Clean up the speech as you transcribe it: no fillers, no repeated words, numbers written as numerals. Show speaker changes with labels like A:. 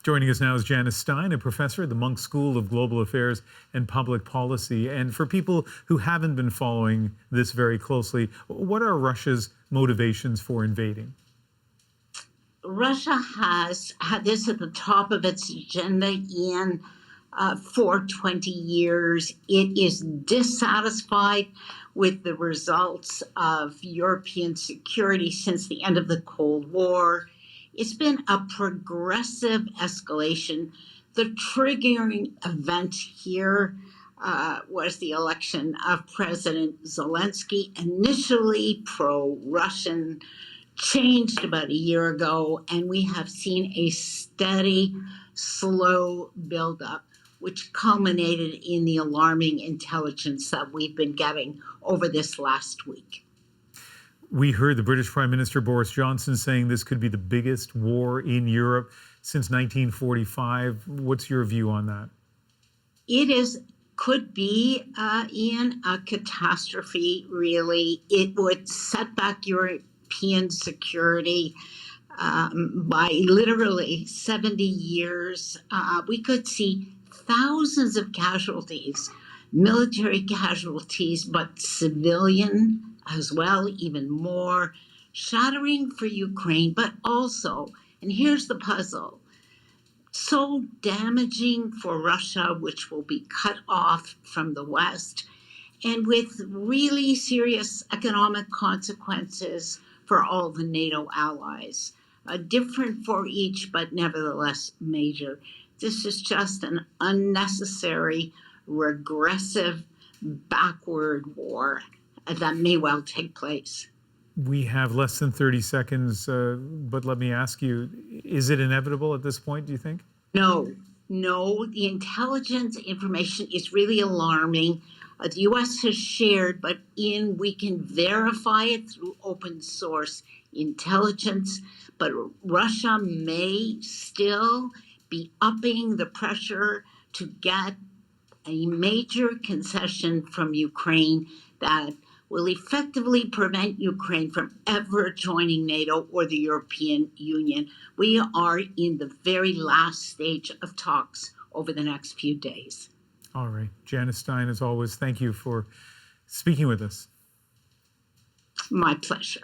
A: Joining us now is Janice Stein, a professor at the Munk School of Global Affairs and Public Policy. And for people who haven't been following this very closely, what are Russia's motivations for invading?
B: Russia has had this at the top of its agenda for 20 years. It is dissatisfied with the results of European security since the end of the Cold War. It's been a progressive escalation. The triggering event here was the election of President Zelensky, initially pro-Russian, changed about a year ago, and we have seen a steady, slow buildup, which culminated in the alarming intelligence that we've been getting over this last week.
A: We heard the British Prime Minister Boris Johnson saying this could be the biggest war in Europe since 1945. What's your view on that?
B: Could be, Ian, a catastrophe, really. It would set back European security by literally 70 years. We could see thousands of casualties, military casualties, but civilian as well, even more, shattering for Ukraine, but also, and here's the puzzle, so damaging for Russia, which will be cut off from the West, and with really serious economic consequences for all the NATO allies, different for each, but nevertheless major. This is just an unnecessary, regressive, backward war that may well take place.
A: We have less than 30 seconds, but let me ask you, is it inevitable at this point, do you think?
B: No, the intelligence information is really alarming. The U.S. has shared, but we can verify it through open source intelligence, but Russia may still be upping the pressure to get a major concession from Ukraine that will effectively prevent Ukraine from ever joining NATO or the European Union. We are in the very last stage of talks over the next few days.
A: All right. Janice Stein, as always, thank you for speaking with us.
B: My pleasure.